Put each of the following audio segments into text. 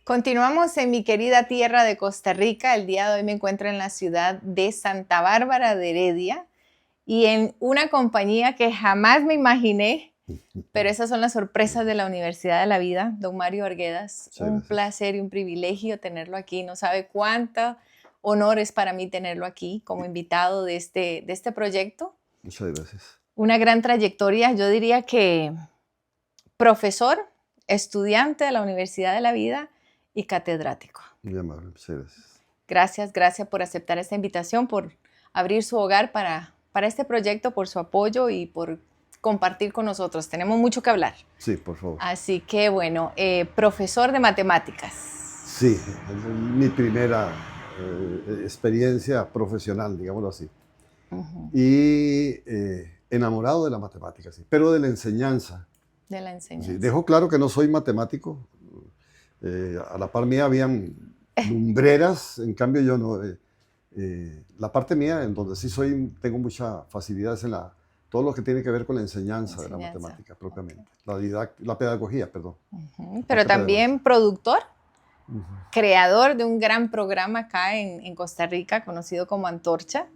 Continuamos en mi querida tierra de Costa Rica. El día de hoy me encuentro en la ciudad de Santa Bárbara de Heredia y en una compañía que jamás me imaginé, pero esas son las sorpresas de la Universidad de la Vida. Don Mario Arguedas, un placer y un privilegio tenerlo aquí. No sabe cuánto honor es para mí tenerlo aquí como invitado de este proyecto. Muchas gracias. Una gran trayectoria, yo diría que profesor, estudiante de la Universidad de la Vida y catedrático. Muy amable, muchas gracias. Gracias por aceptar esta invitación, por abrir su hogar para este proyecto, por su apoyo y por compartir con nosotros. Tenemos mucho que hablar. Sí, por favor. Así que, bueno, profesor de matemáticas. Sí, es mi primera experiencia profesional, digámoslo así. Y enamorado de la matemática, sí, pero de la enseñanza. De la enseñanza. Sí, dejo claro que no soy matemático. A la par mía habían lumbreras, en cambio yo no. La parte mía, en donde sí tengo mucha facilidad, es en todo lo que tiene que ver con la enseñanza de la matemática propiamente. La pedagogía, perdón. Pero también productor, creador de un gran programa acá en Costa Rica, conocido como Antorcha.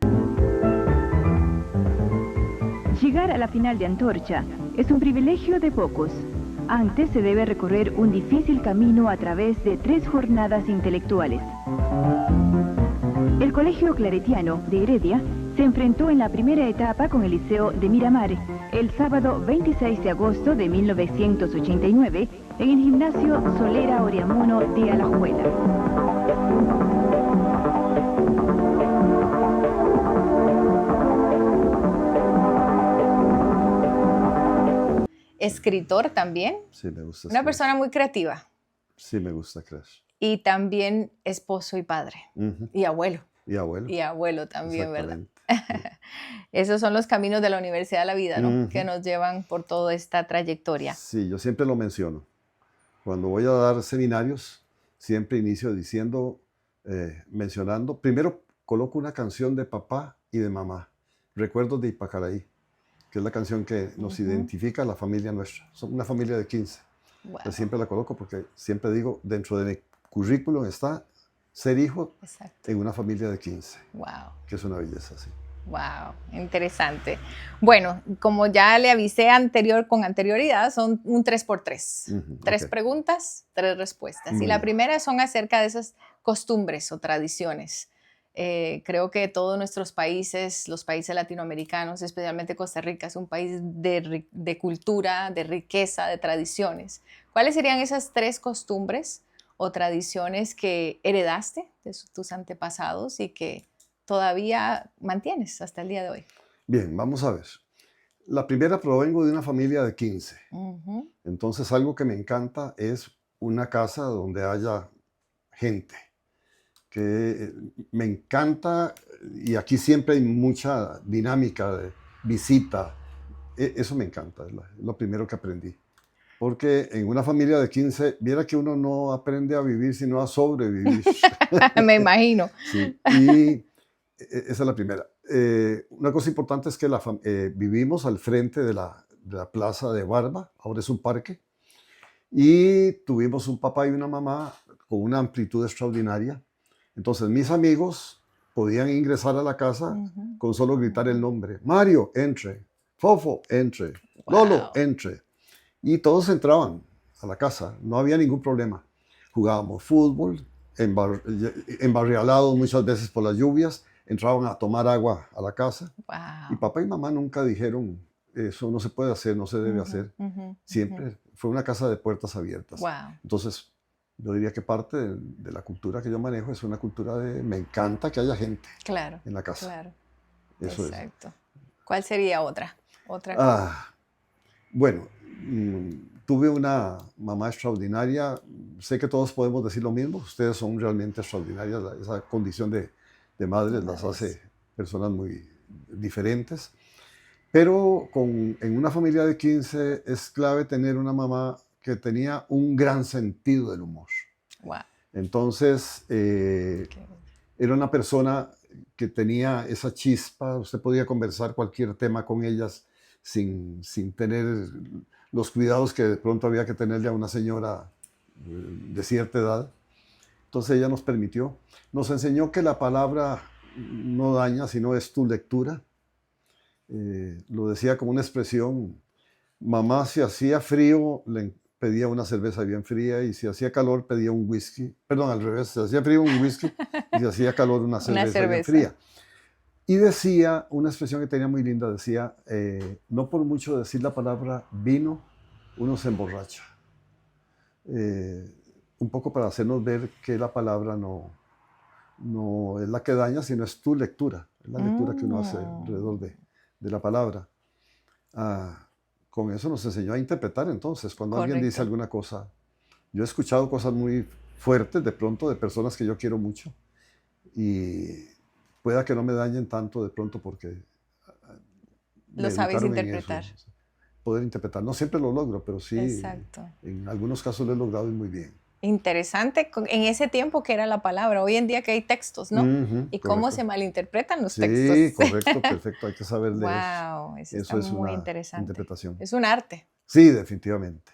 Llegar a la final de Antorcha es un privilegio de pocos. Antes se debe recorrer un difícil camino a través de 3 jornadas intelectuales. El Colegio Claretiano de Heredia se enfrentó en la primera etapa con el Liceo de Miramar el sábado 26 de agosto de 1989 en el Gimnasio Solera Oriamuno de Alajuela. Escritor también. Sí, me gusta. Una persona muy creativa. Sí, me gusta crear. Y también esposo y padre. Y abuelo. Y abuelo. Y abuelo también, ¿verdad? Esos son los caminos de la Universidad de la Vida, ¿no? Que nos llevan por toda esta trayectoria. Sí, yo siempre lo menciono. Cuando voy a dar seminarios, siempre inicio mencionando, primero coloco una canción de papá y de mamá, Recuerdos de Ipacaraí, que es la canción que nos identifica a la familia nuestra. Somos una familia de 15. Wow. Entonces siempre la coloco porque siempre digo, dentro de mi currículum está ser hijo en una familia de 15. Wow. Que es una belleza, sí. Wow, interesante. Bueno, como ya le avisé con anterioridad, son un 3x3. 3 preguntas, 3 respuestas. Y la primera son acerca de esas costumbres o tradiciones. Creo que todos nuestros países, los países latinoamericanos, especialmente Costa Rica, es un país de cultura, de riqueza, de tradiciones. ¿Cuáles serían esas 3 costumbres o tradiciones que heredaste de tus antepasados y que todavía mantienes hasta el día de hoy? Bien, vamos a ver. La primera, provengo de una familia de 15. Entonces, algo que me encanta es una casa donde haya gente. Que me encanta, y aquí siempre hay mucha dinámica de visita. Eso me encanta, es lo primero que aprendí. Porque en una familia de 15, viera que uno no aprende a vivir, sino a sobrevivir. Me imagino. Sí, y esa es la primera. Una cosa importante es que vivimos al frente de la plaza de Barba, ahora es un parque, y tuvimos un papá y una mamá con una amplitud extraordinaria. Entonces mis amigos podían ingresar a la casa con solo gritar el nombre. Mario, entre. Fofo, entre. Lolo, entre. Y todos entraban a la casa, no había ningún problema. Jugábamos fútbol, embarrialados muchas veces por las lluvias, entraban a tomar agua a la casa. Wow. Y papá y mamá nunca dijeron, eso no se puede hacer, no se debe hacer. Siempre fue una casa de puertas abiertas. Wow. Entonces, yo diría que parte de la cultura que yo manejo es una cultura me encanta que haya gente en la casa. Claro. Eso exacto. ¿Cuál sería otra? Bueno, tuve una mamá extraordinaria. Sé que todos podemos decir lo mismo. Ustedes son realmente extraordinarias. Esa condición de madres las hace personas muy diferentes. Pero en una familia de 15 es clave tener una mamá que tenía un gran sentido del humor. Wow. Entonces, era una persona que tenía esa chispa. Usted podía conversar cualquier tema con ellas sin tener los cuidados que de pronto había que tenerle a una señora de cierta edad. Entonces ella nos permitió, nos enseñó que la palabra no daña, sino es tu lectura. Lo decía como una expresión, mamá si hacía frío le pedía una cerveza bien fría y si hacía calor pedía un whisky, perdón, al revés, si hacía frío un whisky y si hacía calor una cerveza bien fría. Y decía, una expresión que tenía muy linda, decía, no por mucho decir la palabra vino, uno se emborracha. Un poco para hacernos ver que la palabra no es la que daña, sino es tu lectura, es la lectura que uno hace alrededor de la palabra. Con eso nos enseñó a interpretar entonces, cuando alguien dice alguna cosa. Yo he escuchado cosas muy fuertes de pronto de personas que yo quiero mucho y pueda que no me dañen tanto de pronto porque lo sabes interpretar. Poder interpretar. No siempre lo logro, pero sí, exacto, en algunos casos lo he logrado y muy bien. Interesante, en ese tiempo que era la palabra, hoy en día que hay textos, ¿no? Y cómo correcto. Se malinterpretan los textos. Sí, correcto, perfecto, hay que saber leer. Wow, eso es muy interesante. Interpretación. Es un arte. Sí, definitivamente.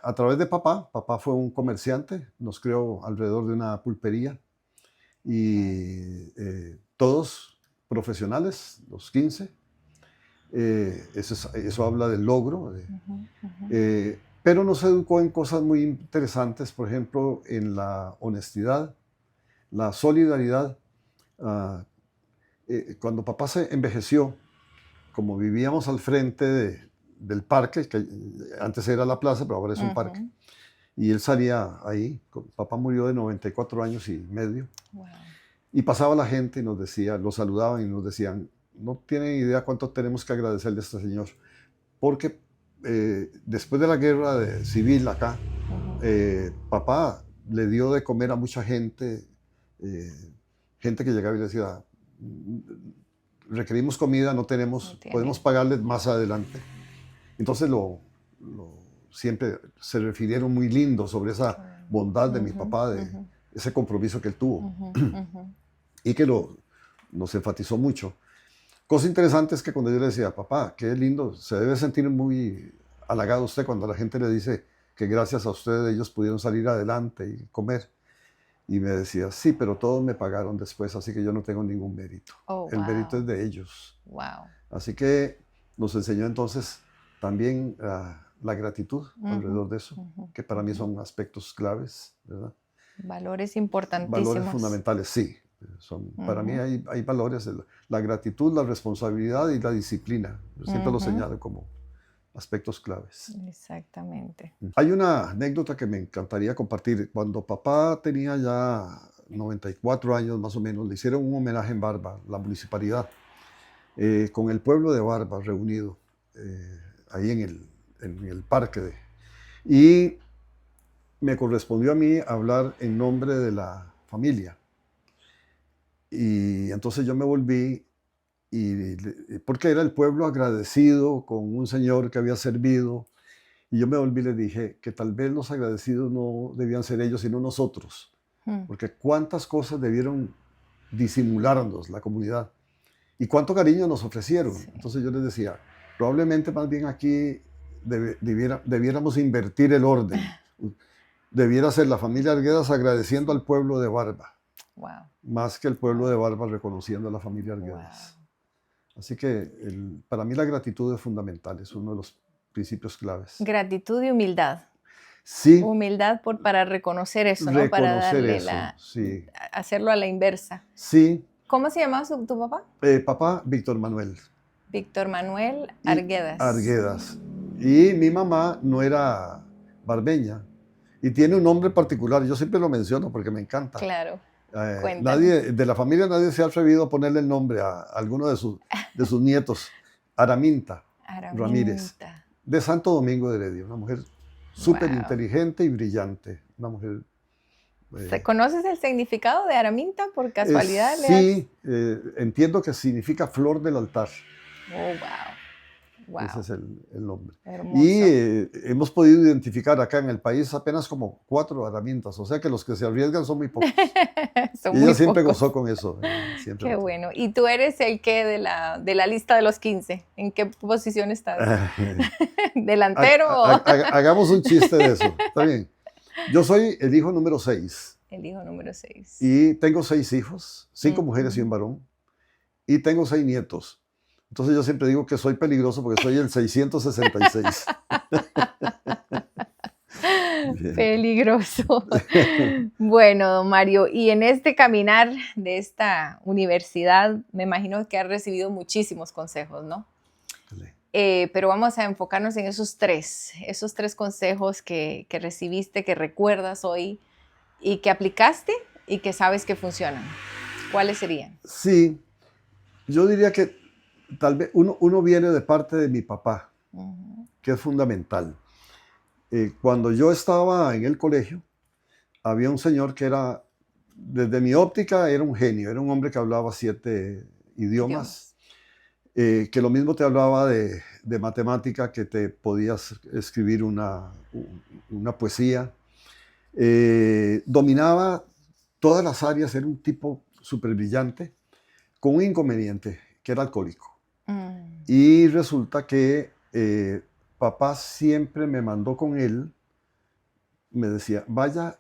A través de papá fue un comerciante, nos crió alrededor de una pulpería y todos profesionales, los 15. Eso habla del logro. Pero nos educó en cosas muy interesantes, por ejemplo, en la honestidad, la solidaridad. Cuando papá se envejeció, como vivíamos al frente del parque, que antes era la plaza, pero ahora es un parque, y él salía ahí, papá murió de 94 años y medio, wow. Y pasaba la gente y nos decía, lo saludaban y nos decían, no tienen idea cuánto tenemos que agradecerle a este señor, porque después de la guerra civil acá, papá le dio de comer a mucha gente, gente que llegaba y le decía, requerimos comida, no tenemos, podemos pagarles más adelante. Entonces siempre se refirieron muy lindo sobre esa bondad de mi papá, de ese compromiso que él tuvo, y que nos enfatizó mucho. Cosa interesante es que cuando yo le decía, papá, qué lindo, se debe sentir muy halagado usted cuando la gente le dice que gracias a usted ellos pudieron salir adelante y comer. Y me decía, sí, pero todos me pagaron después, así que yo no tengo ningún mérito. El mérito es de ellos. Wow. Así que nos enseñó entonces también la gratitud alrededor de eso, que para mí son aspectos claves, ¿verdad? Valores importantísimos. Valores fundamentales, sí. Para mí hay valores, la gratitud, la responsabilidad y la disciplina. Yo siempre lo señalo como aspectos claves. Exactamente. Hay una anécdota que me encantaría compartir. Cuando papá tenía ya 94 años más o menos, le hicieron un homenaje en Barba, la municipalidad, con el pueblo de Barba reunido ahí en el parque. Y me correspondió a mí hablar en nombre de la familia. Y entonces yo me volví, porque era el pueblo agradecido con un señor que había servido, y yo me volví y le dije que tal vez los agradecidos no debían ser ellos, sino nosotros, porque cuántas cosas debieron disimularnos la comunidad, y cuánto cariño nos ofrecieron. Sí. Entonces yo les decía, probablemente más bien aquí debiéramos invertir el orden, debiera ser la familia Arguedas agradeciendo al pueblo de Barba. Wow. Más que el pueblo de Barba reconociendo a la familia Arguedas. Wow. Así que para mí la gratitud es fundamental, es uno de los principios claves. Gratitud y humildad. Sí. Humildad para reconocer eso, ¿no? Para darle eso, sí. Hacerlo a la inversa. Sí. ¿Cómo se llamaba tu papá? Papá Víctor Manuel. Víctor Manuel Arguedas. Arguedas. Y mi mamá no era barbeña y tiene un nombre particular, yo siempre lo menciono porque me encanta. Claro. De la familia nadie se ha atrevido a ponerle el nombre a alguno de sus nietos. Araminta Ramírez, de Santo Domingo de Heredia, una mujer súper inteligente y brillante, una mujer... ¿Conoces el significado de Araminta por casualidad? Sí, entiendo que significa flor del altar. Oh, wow. Wow. Ese es el nombre. Hermoso. Y hemos podido identificar acá en el país apenas como 4 aramintas, o sea que los que se arriesgan son muy pocos. Y ella siempre gozó con eso. Siempre. Qué bueno. ¿Y tú eres el qué de la lista de los 15? ¿En qué posición estás? ¿Delantero? Hagamos un chiste de eso, está bien. Yo soy el hijo número 6 El hijo número 6. y tengo 6 hijos, 5 mujeres y un varón, y tengo 6 nietos. Entonces yo siempre digo que soy peligroso porque soy el 666. Bien. Peligroso. Bueno, don Mario, y en este caminar de esta universidad, me imagino que has recibido muchísimos consejos, ¿no? Pero vamos a enfocarnos en esos tres consejos que recibiste, que recuerdas hoy y que aplicaste y que sabes que funcionan. ¿Cuáles serían? Sí, yo diría que tal vez uno viene de parte de mi papá, que es fundamental. Cuando yo estaba en el colegio, había un señor que era, desde mi óptica, era un genio, era un hombre que hablaba 7 idiomas, que lo mismo te hablaba de matemática, que te podías escribir una poesía. Dominaba todas las áreas, era un tipo súper brillante, con un inconveniente, que era alcohólico. Y resulta que papá siempre me mandó con él, me decía, vaya,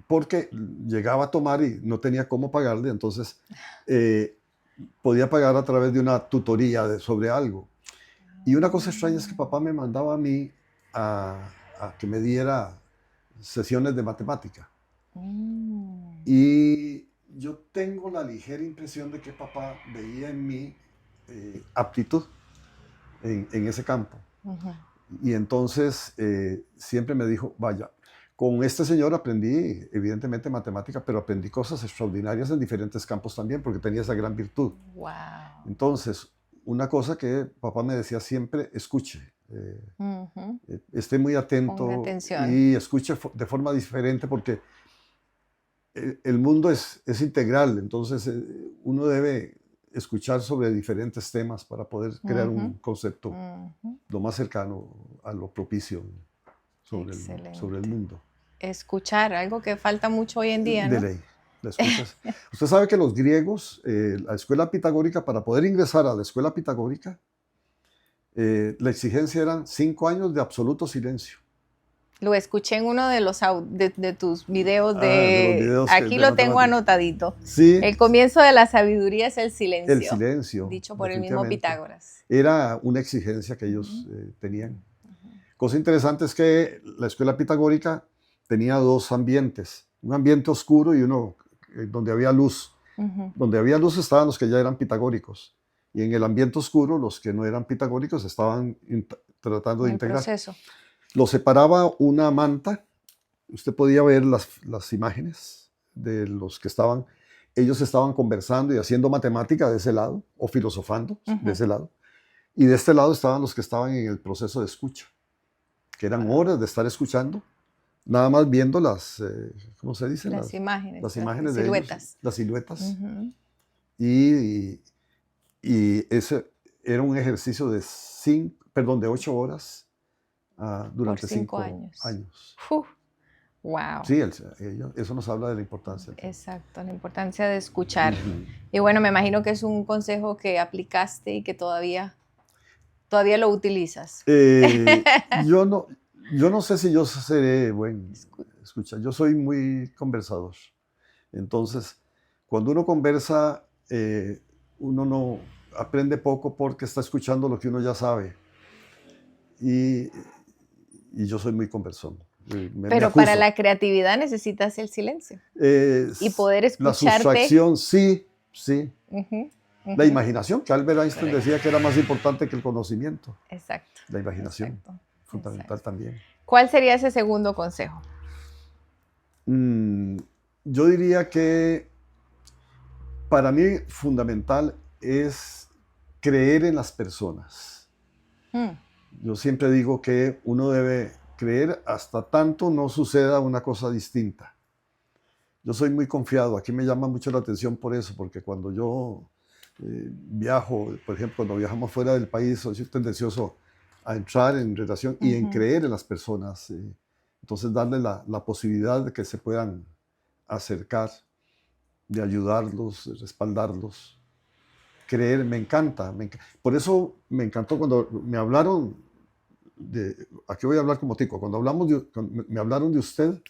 porque llegaba a tomar y no tenía cómo pagarle, entonces podía pagar a través de una tutoría sobre algo. Y una cosa extraña es que papá me mandaba a mí a que me diera sesiones de matemática. Y yo tengo la ligera impresión de que papá veía en mí aptitud en ese campo. Y entonces siempre me dijo, vaya, con este señor aprendí evidentemente matemática, pero aprendí cosas extraordinarias en diferentes campos también, porque tenía esa gran virtud. Wow. Entonces, una cosa que papá me decía siempre, escuche, esté muy atento y escuche de forma diferente, porque el mundo es integral, entonces uno debe escuchar sobre diferentes temas para poder crear un concepto lo más cercano a lo propicio sobre el mundo. Escuchar, algo que falta mucho hoy en día, ¿no? De ley, la escuchas. Usted sabe que los griegos, la escuela pitagórica, para poder ingresar a la escuela pitagórica, la exigencia eran 5 años de absoluto silencio. Lo escuché en uno de tus videos aquí lo tengo anotadito. Sí. El comienzo de la sabiduría es el silencio. El silencio. Dicho por el mismo Pitágoras. Era una exigencia que ellos tenían. Cosa interesante es que la escuela pitagórica tenía 2 ambientes. Un ambiente oscuro y uno donde había luz. Donde había luz estaban los que ya eran pitagóricos. Y en el ambiente oscuro, los que no eran pitagóricos estaban tratando de integrar. Proceso. Lo separaba una manta. Usted podía ver las imágenes de los que estaban. Ellos estaban conversando y haciendo matemática de ese lado, o filosofando de ese lado. Y de este lado estaban los que estaban en el proceso de escucha, que eran horas de estar escuchando, nada más viendo ¿cómo se dice? Las imágenes. Las imágenes las de siluetas. ellos, las siluetas. Y ese era un ejercicio de 8 horas. Durante 5 años. Wow. Sí, eso nos habla de la importancia. Exacto, la importancia de escuchar. Y bueno, me imagino que es un consejo que aplicaste y que todavía lo utilizas. Yo no sé si yo seré buen escuchar. Yo soy muy conversador. Entonces, cuando uno conversa, uno no aprende poco porque está escuchando lo que uno ya sabe. Y yo soy muy conversón. Pero para la creatividad necesitas el silencio. Y poder escucharte. La sustracción, sí. La imaginación, que Albert Einstein decía que era más importante que el conocimiento. Exacto. La imaginación, fundamental también. ¿Cuál sería ese segundo consejo? Yo diría que para mí fundamental es creer en las personas. Yo siempre digo que uno debe creer hasta tanto no suceda una cosa distinta. Yo soy muy confiado, aquí me llama mucho la atención por eso, porque cuando yo viajo, por ejemplo, cuando viajamos fuera del país, soy tendencioso a entrar en relación y en creer en las personas. Entonces darle la posibilidad de que se puedan acercar, de ayudarlos, de respaldarlos. Creer, me encanta. Por eso me encantó cuando me hablaron aquí voy a hablar como tico, cuando me hablaron de usted,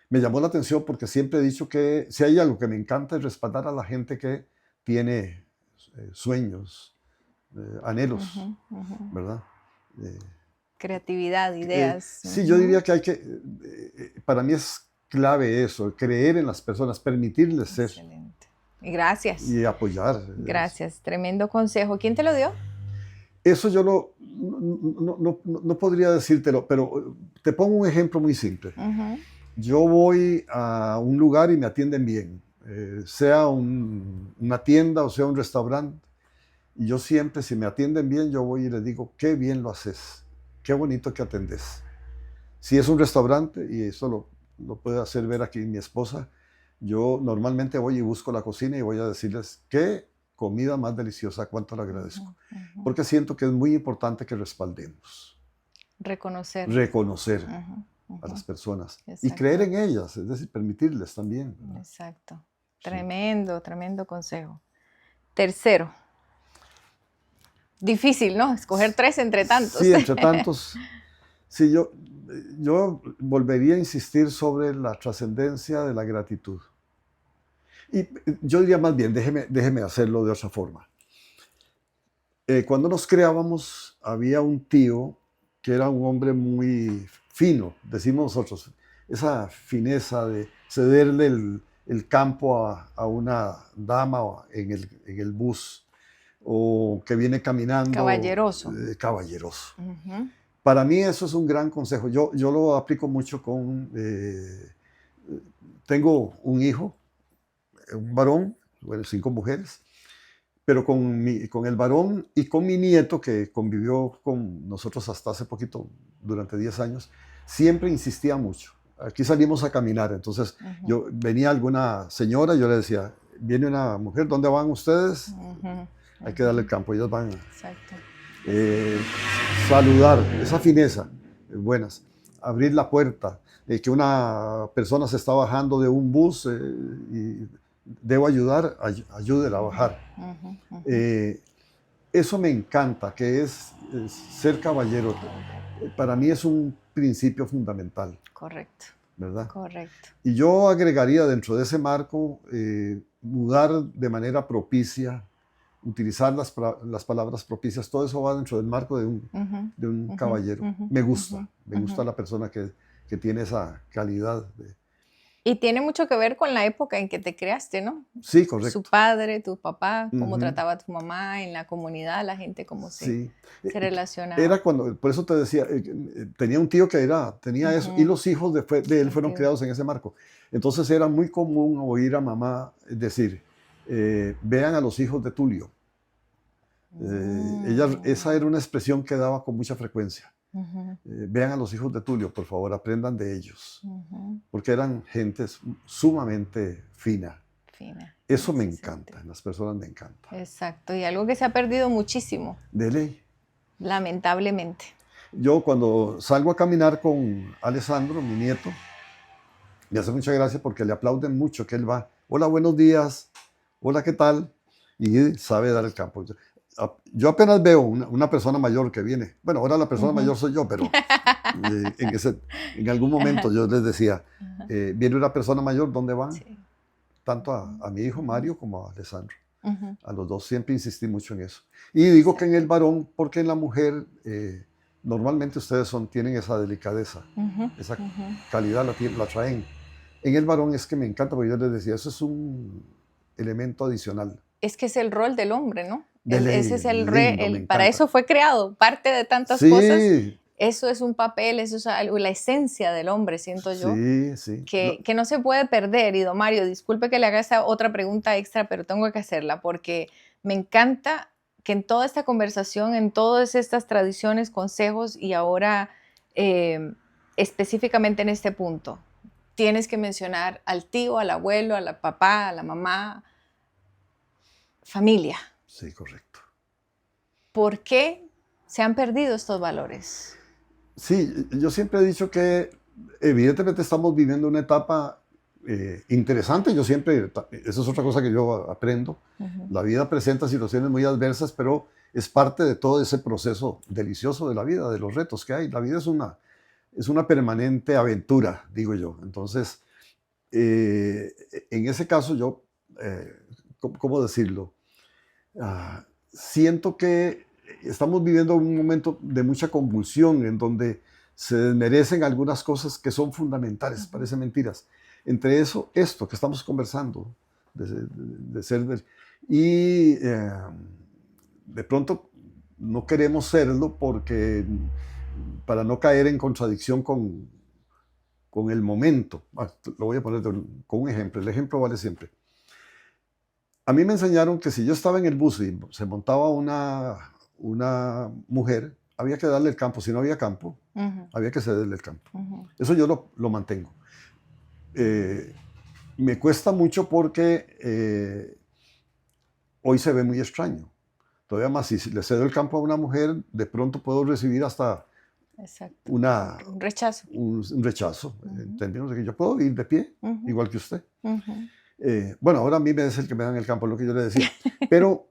me llamó la atención porque siempre he dicho que si hay algo que me encanta es respaldar a la gente que tiene sueños, anhelos, ¿verdad? Creatividad, ideas. Sí, yo diría que para mí es clave eso, creer en las personas, permitirles ser. Excelente. Gracias. Y apoyar. Gracias, tremendo consejo. ¿Quién te lo dio? Eso yo no podría decírtelo, pero te pongo un ejemplo muy simple. Yo voy a un lugar y me atienden bien, sea una tienda o sea un restaurante, y yo siempre, si me atienden bien, yo voy y les digo, qué bien lo haces, qué bonito que atendés. Si es un restaurante, y eso lo puede hacer ver aquí mi esposa, yo normalmente voy y busco la cocina y voy a decirles, qué comida más deliciosa, cuánto le agradezco. Porque siento que es muy importante que respaldemos. Reconocer. A las personas. Exacto. Y creer en ellas, es decir, permitirles también, ¿verdad? Exacto. Tremendo, tremendo consejo. Tercero. Difícil, ¿no? Escoger 3 entre tantos. Sí, entre tantos. Sí, yo volvería a insistir sobre la trascendencia de la gratitud. Y yo diría más bien, déjeme hacerlo de otra forma. Cuando nos creábamos, había un tío que era un hombre muy fino, decimos nosotros, esa fineza de cederle el campo a una dama en el bus, o que viene caminando. Caballeroso. Caballeroso. Para mí eso es un gran consejo. Yo lo aplico mucho tengo un hijo, un varón, bueno, 5 mujeres, pero con el varón y con mi nieto, que convivió con nosotros hasta hace poquito, durante 10 años, siempre insistía mucho. Aquí salimos a caminar, entonces venía alguna señora, yo le decía, viene una mujer, ¿dónde van ustedes? Hay que darle el campo, ellos van. Exacto. Saludar, esa fineza, buenas, abrir la puerta, que una persona se está bajando de un bus y debo ayudar, ayúdela a bajar. Eso me encanta, que es ser caballero. Para mí es un principio fundamental. Correcto. ¿Verdad? Correcto. Y yo agregaría dentro de ese marco, mudar de manera propicia, utilizar las palabras propicias, todo eso va dentro del marco de un caballero. Me gusta la persona que tiene esa calidad. Y tiene mucho que ver con la época en que te creaste, ¿no? Sí, correcto. Su padre, tu papá, cómo trataba a tu mamá en la comunidad, la gente cómo se relacionaba. Era por eso te decía, tenía un tío que tenía eso, y los hijos de él fueron creados en ese marco. Entonces era muy común oír a mamá decir, vean a los hijos de Tulio. Esa era una expresión que daba con mucha frecuencia. Vean a los hijos de Tulio, por favor, aprendan de ellos. Porque eran gente sumamente fina. Eso me encanta, en las personas me encanta. Exacto, y algo que se ha perdido muchísimo. De ley. Lamentablemente. Yo cuando salgo a caminar con Alessandro, mi nieto, me hace mucha gracia porque le aplauden mucho que él va, hola, buenos días, hola, ¿qué tal? Y sabe dar el campo. Yo apenas veo una persona mayor que viene. Bueno, ahora la persona mayor soy yo, pero en algún momento yo les decía, viene una persona mayor, ¿dónde van? Sí. Tanto a mi hijo Mario como a Alessandro. A los dos siempre insistí mucho en eso. Y digo que en el varón, porque en la mujer normalmente ustedes tienen esa delicadeza, esa calidad la traen. En el varón es que me encanta, porque yo les decía, eso es un elemento adicional. Es que es el rol del hombre, ¿no? Ese es para eso fue creado, parte de tantas cosas. Eso es un papel, eso es la esencia del hombre, siento yo. Sí. Que no se puede perder. Y don Mario, disculpe que le haga esta otra pregunta extra, pero tengo que hacerla porque me encanta que en toda esta conversación, en todas estas tradiciones, consejos y ahora específicamente en este punto, tienes que mencionar al tío, al abuelo, al papá, a la mamá, familia. Sí, correcto. ¿Por qué se han perdido estos valores? Sí, yo siempre he dicho que evidentemente estamos viviendo una etapa interesante. Eso es otra cosa que yo aprendo. La vida presenta situaciones muy adversas, pero es parte de todo ese proceso delicioso de la vida, de los retos que hay. La vida es una permanente aventura, digo yo. Entonces, en ese caso yo, ¿cómo decirlo? Siento que estamos viviendo un momento de mucha convulsión en donde se desmerecen algunas cosas que son fundamentales, parecen mentiras. Entre eso, esto que estamos conversando, y de pronto no queremos serlo porque para no caer en contradicción con el momento. Lo voy a poner con un ejemplo. El ejemplo vale siempre. A mí me enseñaron que si yo estaba en el bus y se montaba una mujer, había que darle el campo. Si no había campo, había que cederle el campo. Eso yo lo mantengo. Me cuesta mucho porque hoy se ve muy extraño. Todavía más, si le cedo el campo a una mujer, de pronto puedo recibir hasta un rechazo. Un rechazo, en términos de que yo puedo ir de pie, igual que usted. Bueno, ahora a mí es el que me dan el campo, es lo que yo le decía. Pero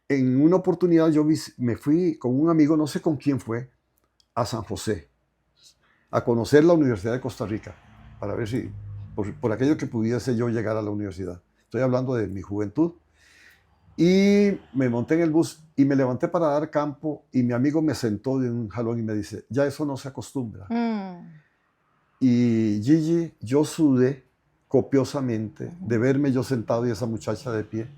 en una oportunidad yo me fui con un amigo, no sé con quién fue, a San José, a conocer la Universidad de Costa Rica, para ver si, por aquello que pudiese yo llegar a la universidad. Estoy hablando de mi juventud. Y me monté en el bus y me levanté para dar campo y mi amigo me sentó de un jalón y me dice, ya eso no se acostumbra. Y Gigi, yo sudé copiosamente de verme yo sentado y esa muchacha de pie.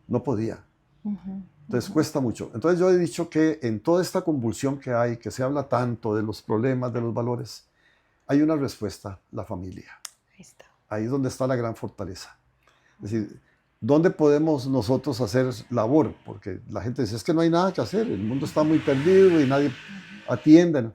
No podía. Entonces cuesta mucho. Entonces yo he dicho que en toda esta convulsión que hay, que se habla tanto de los problemas, de los valores, hay una respuesta, la familia. Ahí está. Ahí es donde está la gran fortaleza. Es decir, ¿dónde podemos nosotros hacer labor? Porque la gente dice, es que no hay nada que hacer, el mundo está muy perdido y nadie atiende.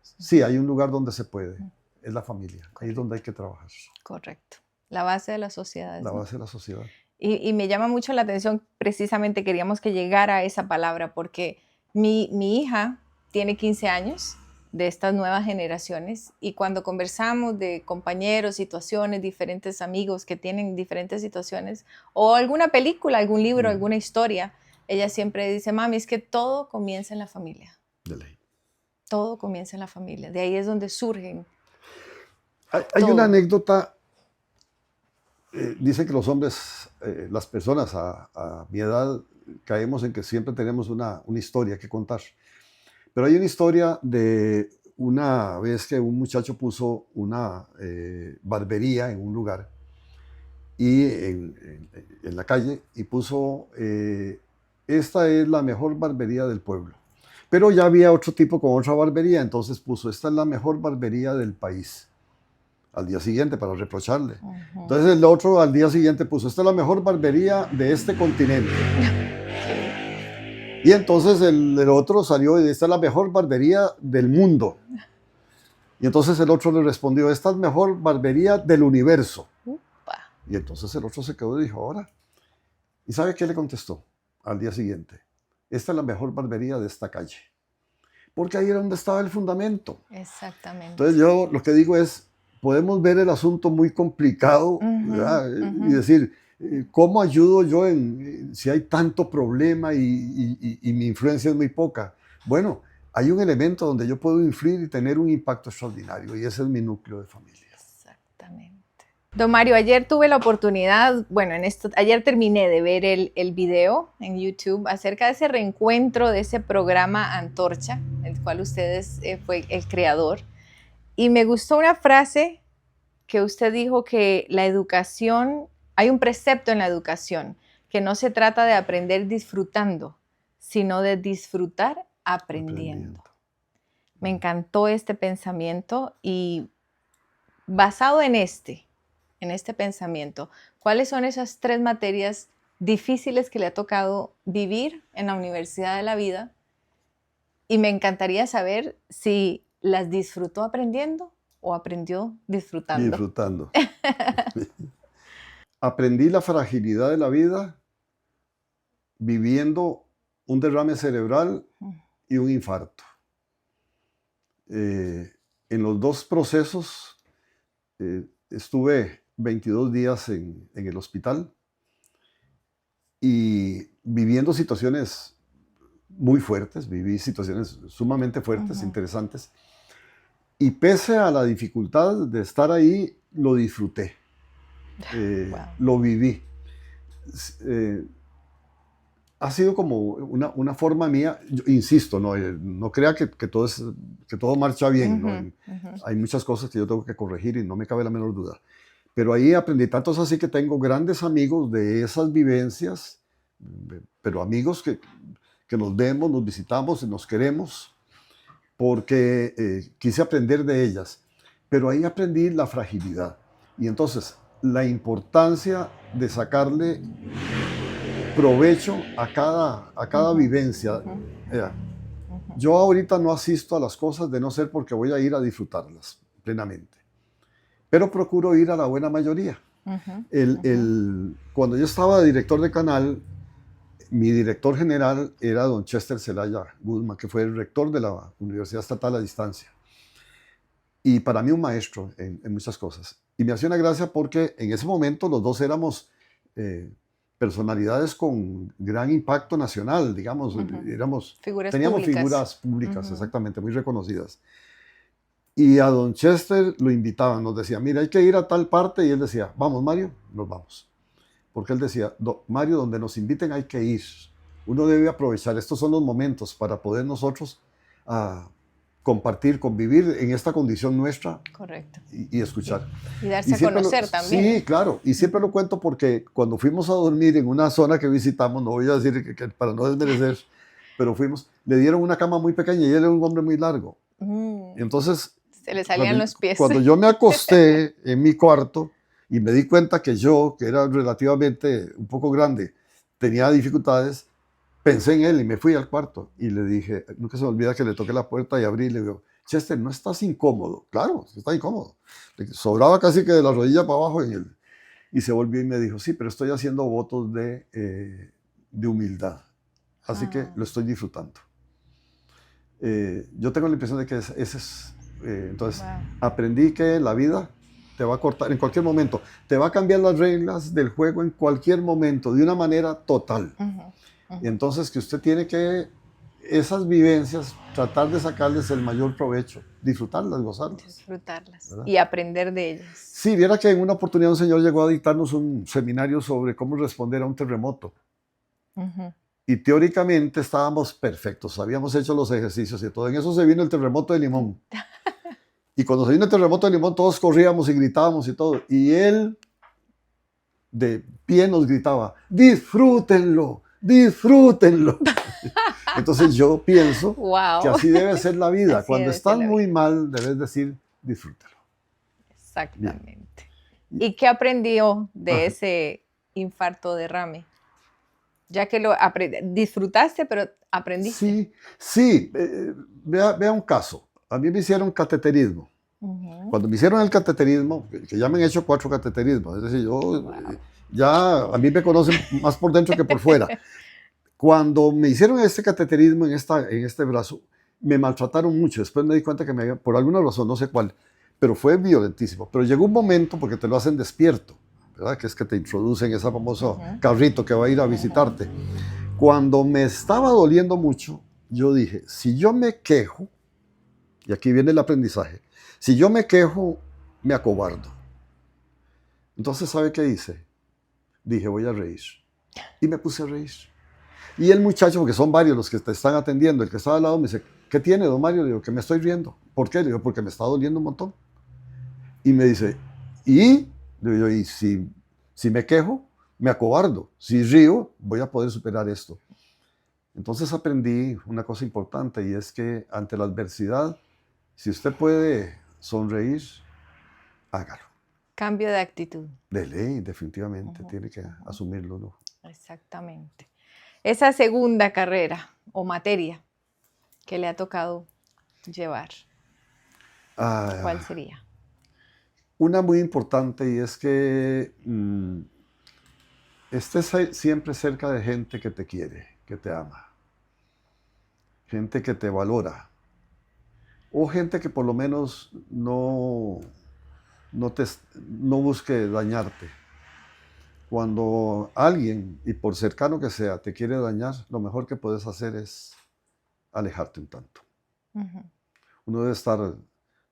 Sí, hay un lugar donde se puede, es la familia, ahí es donde hay que trabajar. Correcto, la base de la sociedad. La base de la sociedad. Y me llama mucho la atención, precisamente queríamos que llegara a esa palabra, porque mi hija tiene 15 años, de estas nuevas generaciones, y cuando conversamos de compañeros, situaciones, diferentes amigos que tienen diferentes situaciones, o alguna película, algún libro, alguna historia, ella siempre dice, mami, es que todo comienza en la familia. De ley. Todo comienza en la familia, de ahí es donde surgen. Hay una anécdota, dice que los hombres, las personas a mi edad, caemos en que siempre tenemos una historia que contar. Pero hay una historia de una vez que un muchacho puso una barbería en un lugar y en la calle y puso, esta es la mejor barbería del pueblo. Pero ya había otro tipo con otra barbería, entonces puso, esta es la mejor barbería del país. Al día siguiente, para reprocharle. Entonces el otro al día siguiente puso, esta es la mejor barbería de este continente. Y entonces el otro salió y dijo, esta es la mejor barbería del mundo. Y entonces el otro le respondió, esta es la mejor barbería del universo. Y entonces el otro se quedó y dijo, ahora. ¿Y sabe qué le contestó al día siguiente? Esta es la mejor barbería de esta calle. Porque ahí era donde estaba el fundamento. Exactamente. Entonces yo lo que digo es, podemos ver el asunto muy complicado, y decir, ¿cómo ayudo yo si hay tanto problema y mi influencia es muy poca? Bueno, hay un elemento donde yo puedo influir y tener un impacto extraordinario y ese es mi núcleo de familia. Exactamente. Don Mario, ayer tuve la oportunidad, ayer terminé de ver el video en YouTube acerca de ese reencuentro de ese programa Antorcha, el cual usted fue el creador. Y me gustó una frase que usted dijo, que la educación, hay un precepto en la educación, que no se trata de aprender disfrutando, sino de disfrutar aprendiendo. Me encantó este pensamiento y basado en este pensamiento, ¿cuáles son esas 3 materias difíciles que le ha tocado vivir en la Universidad de la Vida? Y me encantaría saber si las disfrutó aprendiendo o aprendió disfrutando. Disfrutando. Aprendí la fragilidad de la vida viviendo un derrame cerebral y un infarto. En los 2 procesos estuve 22 días en el hospital y viviendo situaciones muy fuertes, viví situaciones sumamente fuertes, interesantes, y pese a la dificultad de estar ahí, lo disfruté, Wow. lo viví. Eh, Ha sido como una forma mía, yo insisto, no crea que todo marcha bien, ¿no? Hay muchas cosas que yo tengo que corregir y no me cabe la menor duda. Pero ahí aprendí, tanto es así que tengo grandes amigos de esas vivencias, pero amigos que nos vemos, nos visitamos y nos queremos, porque quise aprender de ellas. Pero ahí aprendí la fragilidad y entonces la importancia de sacarle provecho a cada vivencia. Yo ahorita no asisto a las cosas de no ser porque voy a ir a disfrutarlas plenamente, pero procuro ir a la buena mayoría. Cuando yo estaba de director de canal, mi director general era don Chester Zelaya Guzmán, que fue el rector de la Universidad Estatal a Distancia. Y para mí un maestro en muchas cosas. Y me hacía una gracia porque en ese momento los dos éramos personalidades con gran impacto nacional, digamos, teníamos figuras públicas, exactamente, muy reconocidas. Y a don Chester lo invitaban, nos decía, mira, hay que ir a tal parte, y él decía, vamos Mario, nos vamos. Porque él decía, Mario, donde nos inviten hay que ir. Uno debe aprovechar, estos son los momentos para poder nosotros compartir, convivir en esta condición nuestra. Correcto. Y escuchar. Y darse a conocer también. Sí, claro. Y siempre lo cuento porque cuando fuimos a dormir en una zona que visitamos, no voy a decir que para no desmerecer, pero fuimos, le dieron una cama muy pequeña y él era un hombre muy largo. Y entonces, se le salían los pies. Cuando yo me acosté en mi cuarto y me di cuenta que yo, que era relativamente un poco grande, tenía dificultades, pensé en él y me fui al cuarto y le dije, nunca se me olvida que le toqué la puerta y abrí y le digo, Chester, ¿no estás incómodo? Claro, está incómodo. Sobraba casi que de la rodilla para abajo en él. Y se volvió y me dijo, sí, pero estoy haciendo votos de humildad. Así que lo estoy disfrutando. Yo tengo la impresión de que ese es... entonces, aprendí que la vida te va a cortar en cualquier momento. Te va a cambiar las reglas del juego en cualquier momento, de una manera total. Y entonces que usted tiene que, esas vivencias, tratar de sacarles el mayor provecho, disfrutarlas, gozarlas. Disfrutarlas, ¿verdad? Y aprender de ellas. Sí, viera que en una oportunidad un señor llegó a dictarnos un seminario sobre cómo responder a un terremoto. Y teóricamente estábamos perfectos, habíamos hecho los ejercicios y todo. En eso se vino el terremoto de Limón. Y cuando se vino el terremoto de Limón, todos corríamos y gritábamos y todo. Y él, de pie, nos gritaba, disfrútenlo. Disfrútenlo. Entonces yo pienso que así debe ser la vida. Así cuando estás muy mal, debes decir, disfrútalo. Exactamente. Bien. ¿Y qué aprendió de ese infarto derrame? Ya que lo disfrutaste, pero aprendiste. Sí. Vea un caso. A mí me hicieron cateterismo. Cuando me hicieron el cateterismo, que ya me han hecho 4 cateterismos, es decir, ya a mí me conocen más por dentro que por fuera. Cuando me hicieron este cateterismo en este brazo, me maltrataron mucho. Después me di cuenta que por alguna razón, no sé cuál, pero fue violentísimo. Pero llegó un momento, porque te lo hacen despierto, ¿verdad? Que es que te introducen ese famoso carrito que va a ir a visitarte. Cuando me estaba doliendo mucho, yo dije, si yo me quejo, y aquí viene el aprendizaje, si yo me quejo, me acobardo. Entonces, ¿sabe qué hice? Dije, voy a reír. Y me puse a reír. Y el muchacho, porque son varios los que te están atendiendo, el que estaba al lado me dice, ¿qué tiene, don Mario? Le digo, que me estoy riendo. ¿Por qué? Le digo, porque me está doliendo un montón. Y me dice, ¿y? Le digo, y si me quejo, me acobardo. Si río, voy a poder superar esto. Entonces aprendí una cosa importante y es que ante la adversidad, si usted puede sonreír, hágalo. Cambio de actitud. De ley, definitivamente, tiene que asumirlo, ¿no? Exactamente. Esa segunda carrera o materia que le ha tocado llevar, ¿cuál sería? Una muy importante y es que estés siempre cerca de gente que te quiere, que te ama, gente que te valora o gente que por lo menos no busque dañarte. Cuando alguien, y por cercano que sea, te quiere dañar, lo mejor que puedes hacer es alejarte un tanto. Ujú. Uno debe estar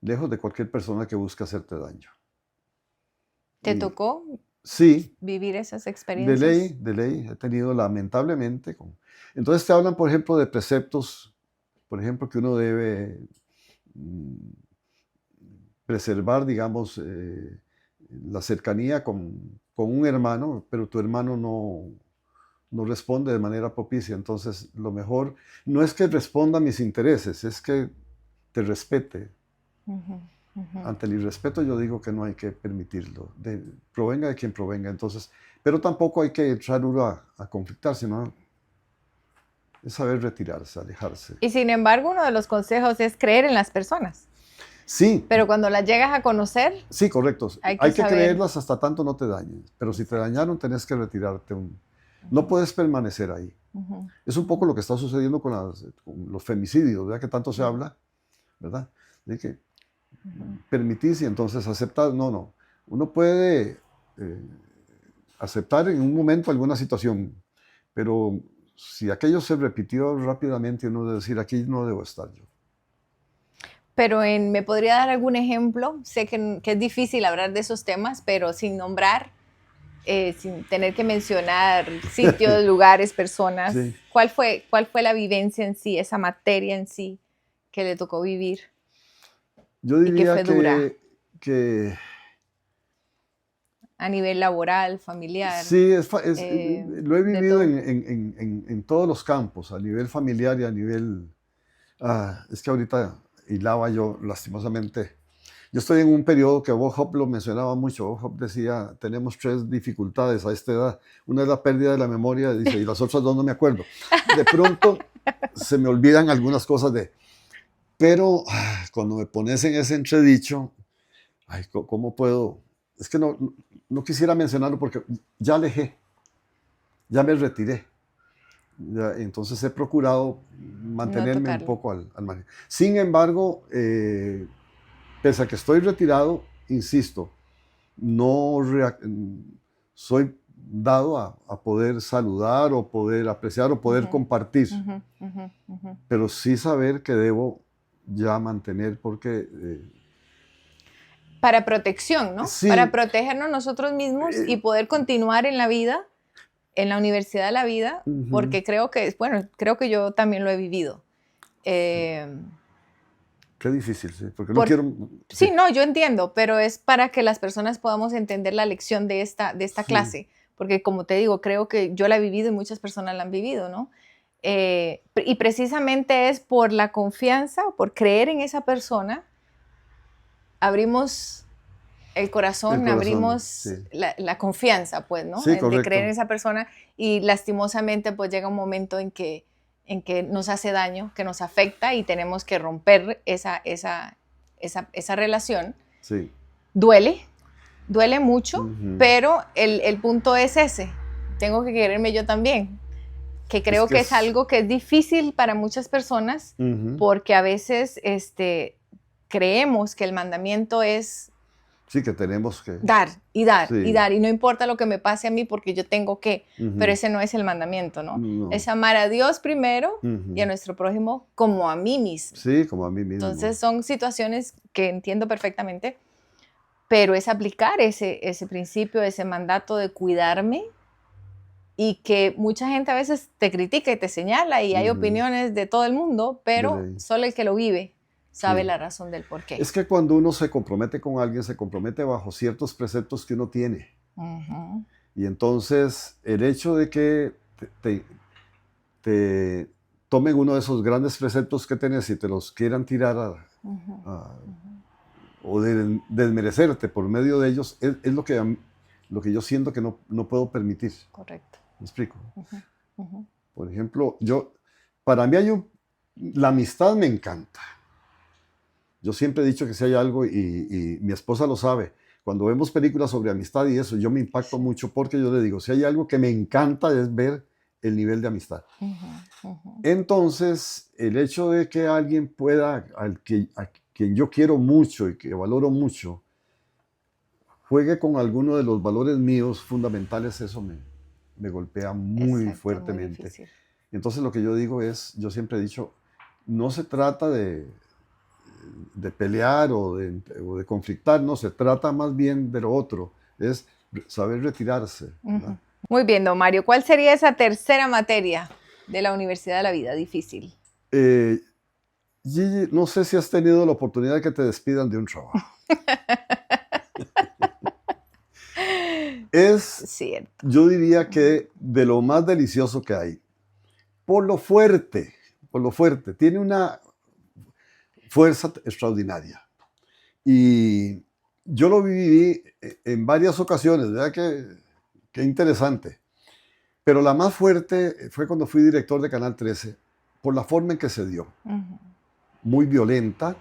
lejos de cualquier persona que busque hacerte daño. ¿Te Y tocó sí, vivir esas experiencias? de ley, he tenido lamentablemente. Entonces te hablan, por ejemplo, de preceptos, por ejemplo, que uno debe mm, preservar, digamos, la cercanía con un hermano, pero tu hermano no responde de manera propicia. Entonces, lo mejor no es que responda a mis intereses, es que te respete. Ujú, ujú. Ante el irrespeto yo digo que no hay que permitirlo, provenga de quien provenga. Entonces, pero tampoco hay que entrar uno a conflictar, sino es saber retirarse, alejarse. Y sin embargo, uno de los consejos es creer en las personas. Sí, Pero cuando las llegas a conocer, sí, correcto. hay que Hay que saber. creerlas hasta tanto no te dañen. Pero si te Exacto. dañaron, tenés que retirarte. No puedes permanecer ahí. Ujú, Es un poco lo que está sucediendo con los femicidios, ¿verdad? Que tanto se ujú, habla, ¿verdad? De que ujú. permitís y entonces aceptas. No, no. Uno puede aceptar en un momento alguna situación, pero si aquello se repitió rápidamente, uno debe decir, aquí no debo estar yo. Pero ¿me podría dar algún ejemplo? Sé que es difícil hablar de esos temas, pero sin nombrar, sin tener que mencionar sitios, lugares, personas. Sí. ¿Cuál fue la vivencia en sí, esa materia en sí que le tocó vivir Yo y que diría fue dura que a nivel laboral, familiar, sí, lo he de vivido todo? en todos los campos, a nivel familiar y a nivel... es que ahorita hilaba yo, lastimosamente. Yo estoy en un periodo que Bob Hope lo mencionaba mucho. Bob Hope decía, tenemos 3 dificultades a esta edad. Una es la pérdida de la memoria, dice, y las otras 2 no me acuerdo. De pronto se me olvidan algunas cosas Pero cuando me pones en ese entredicho, ay, ¿cómo puedo? Es que no quisiera mencionarlo porque ya alejé, ya me retiré. Entonces he procurado No mantenerme un tocarlo. poco al margen. Sin embargo, pese a que estoy retirado, insisto, no soy dado a poder saludar o poder apreciar o poder Ujú, compartir, ujú, ujú, ujú. pero sí saber que debo ya mantener porque Para protección, ¿no? Para sí, protegernos nosotros mismos y eh, poder continuar en la vida, en la universidad de la vida, ujú, porque creo que yo también lo he vivido. Eh, qué difícil, sí, porque no por, quiero, sí, sí, no, yo entiendo, pero es para que las personas podamos entender la lección de esta sí, clase, porque como te digo, creo que yo la he vivido y muchas personas la han vivido, ¿no? Y precisamente es por la confianza, por creer en esa persona, abrimos el el corazón, corazón, abrimos sí, la confianza, pues, ¿no? sí, De creer en correcto, esa persona y lastimosamente pues llega un momento en que nos hace daño, que nos afecta y tenemos que romper esa relación. sí, Duele, duele mucho, ujú. pero el punto es ese, tengo que quererme yo también, que Es creo que que es algo que es difícil para muchas personas ujú, porque a veces creemos que el mandamiento es sí, que tenemos que, dar y dar y sí, dar, y no importa lo que me pase a mí porque yo tengo que, pero ujú, ese no es el mandamiento, ¿no? no, Es amar a Dios primero y a ujú, nuestro prójimo como a mí mismo. sí, como a mí mismo, Entonces son situaciones que entiendo perfectamente, pero es aplicar ese principio, ese mandato de cuidarme y que mucha gente a veces te critica y te señala y hay ujú, opiniones de todo el mundo, de pero ley, solo el que lo vive sabe sí. la razón del por qué. Es que cuando uno se compromete con alguien, se compromete bajo ciertos preceptos que uno tiene. Ujú, Y entonces el hecho de que te tomen uno de esos grandes preceptos que tenés y te los quieran tirar ujú, a- ujú. o desmerecerte por medio de ellos, es lo que yo siento que no puedo permitir. Correcto. ¿Me explico? Ujú, ujú. Por ejemplo, para mí la amistad me encanta. Yo siempre he dicho que si hay algo, y mi esposa lo sabe, cuando vemos películas sobre amistad y eso, yo me impacto Sí. mucho porque yo le digo, si hay algo que me encanta es ver el nivel de amistad. Ujú, ujú. Entonces, el hecho de que alguien pueda, a quien yo quiero mucho y que valoro mucho, juegue con alguno de los valores míos fundamentales, eso me golpea muy Exacto, muy fuertemente. difícil. Entonces, lo que yo digo es, yo siempre he dicho, no se trata de pelear o de conflictar, no, se trata más bien de lo otro, es saber retirarse, ¿verdad? Muy bien, don Mario. ¿Cuál sería esa tercera materia de la Universidad de la Vida difícil? Gigi, no sé si has tenido la oportunidad de que te despidan de un trabajo. Es, cierto, yo diría que de lo más delicioso que hay, por lo fuerte, tiene una fuerza extraordinaria. Y yo lo viví en varias ocasiones, ¿verdad? Qué interesante. Pero la más fuerte fue cuando fui director de Canal 13, por la forma en que se dio. Muy violenta,